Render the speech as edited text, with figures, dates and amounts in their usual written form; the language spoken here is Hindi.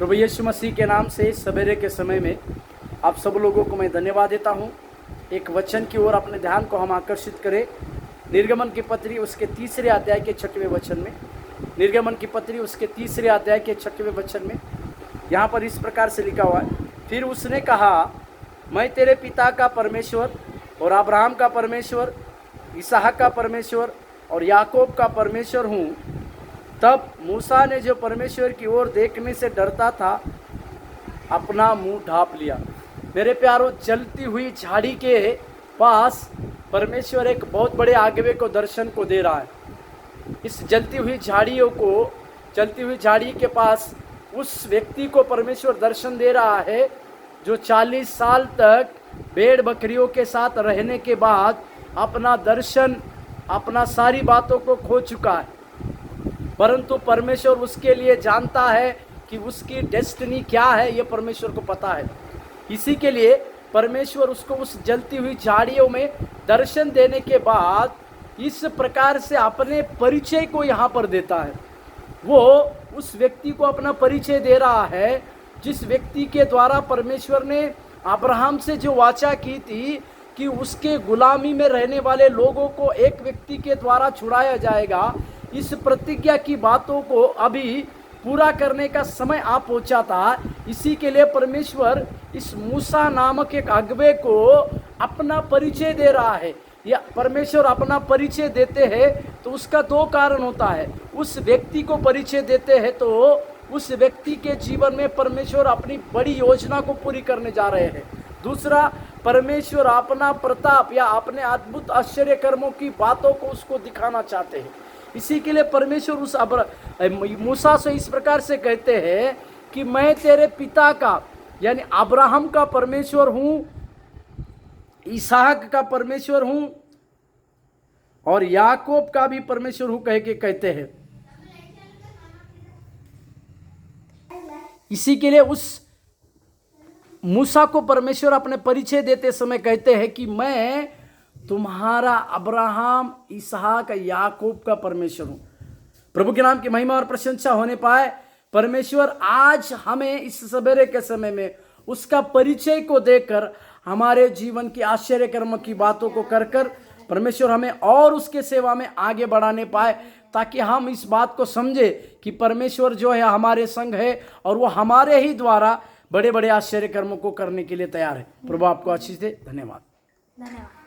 प्रभु यीशु मसीह के नाम से सवेरे के समय में आप सब लोगों को मैं धन्यवाद देता हूं। एक वचन की ओर अपने ध्यान को हम आकर्षित करें। निर्गमन की पत्री उसके 3 अध्याय के 6वें वचन में, निर्गमन की पत्री उसके 3 अध्याय के 6वें वचन में यहाँ पर इस प्रकार से लिखा हुआ है, फिर उसने कहा, मैं तेरे पिता का परमेश्वर और अब्राहम का परमेश्वर, इसहाक का परमेश्वर और याकूब का परमेश्वर हूँ। तब मूसा ने जो परमेश्वर की ओर देखने से डरता था, अपना मुंह ढाँप लिया। मेरे प्यारों, जलती हुई झाड़ी के पास परमेश्वर एक बहुत बड़े आगवे को दर्शन को दे रहा है। इस जलती हुई झाड़ी के पास उस व्यक्ति को परमेश्वर दर्शन दे रहा है जो 40 साल तक भेड़ बकरियों के साथ रहने के बाद अपना दर्शन, अपना सारी बातों को खो चुका है। परंतु परमेश्वर उसके लिए जानता है कि उसकी डेस्टिनी क्या है, ये परमेश्वर को पता है। इसी के लिए परमेश्वर उसको उस जलती हुई झाड़ियों में दर्शन देने के बाद इस प्रकार से अपने परिचय को यहाँ पर देता है। वो उस व्यक्ति को अपना परिचय दे रहा है जिस व्यक्ति के द्वारा परमेश्वर ने अब्राहम से जो वाचा की थी कि उसके गुलामी में रहने वाले लोगों को एक व्यक्ति के द्वारा छुड़ाया जाएगा। इस प्रतिज्ञा की बातों को अभी पूरा करने का समय आ पहुंचा था। इसी के लिए परमेश्वर इस मूसा नामक एक अगुवे को अपना परिचय दे रहा है। या परमेश्वर अपना परिचय देते हैं तो उसका 2 कारण होता है। उस व्यक्ति को परिचय देते हैं तो उस व्यक्ति के जीवन में परमेश्वर अपनी बड़ी योजना को पूरी करने जा रहे हैं। दूसरा, परमेश्वर अपना प्रताप या अपने अद्भुत आश्चर्य कर्मों की बातों को उसको दिखाना चाहते हैं। इसी के लिए परमेश्वर उस मूसा से इस प्रकार से कहते हैं कि मैं तेरे पिता का यानी अब्राहम का परमेश्वर हूँ, इसहाक का परमेश्वर हूँ और याकूब का भी परमेश्वर हूँ कह के कहते हैं। इसी के लिए उस मूसा को परमेश्वर अपने परिचय देते समय कहते हैं कि मैं तुम्हारा अब्राहम, इसहाक, याकूब का परमेश्वर हूं। प्रभु के नाम की महिमा और प्रशंसा होने पाए। परमेश्वर आज हमें इस सवेरे के समय में उसका परिचय को देकर हमारे जीवन की आश्चर्य कर्म की बातों को कर कर परमेश्वर हमें और उसके सेवा में आगे बढ़ाने पाए, ताकि हम इस बात को समझे कि परमेश्वर जो है हमारे संग है और वो हमारे ही द्वारा बड़े बड़े आश्चर्य कर्मों को करने के लिए तैयार है। प्रभु आपको आशीष दे। धन्यवाद।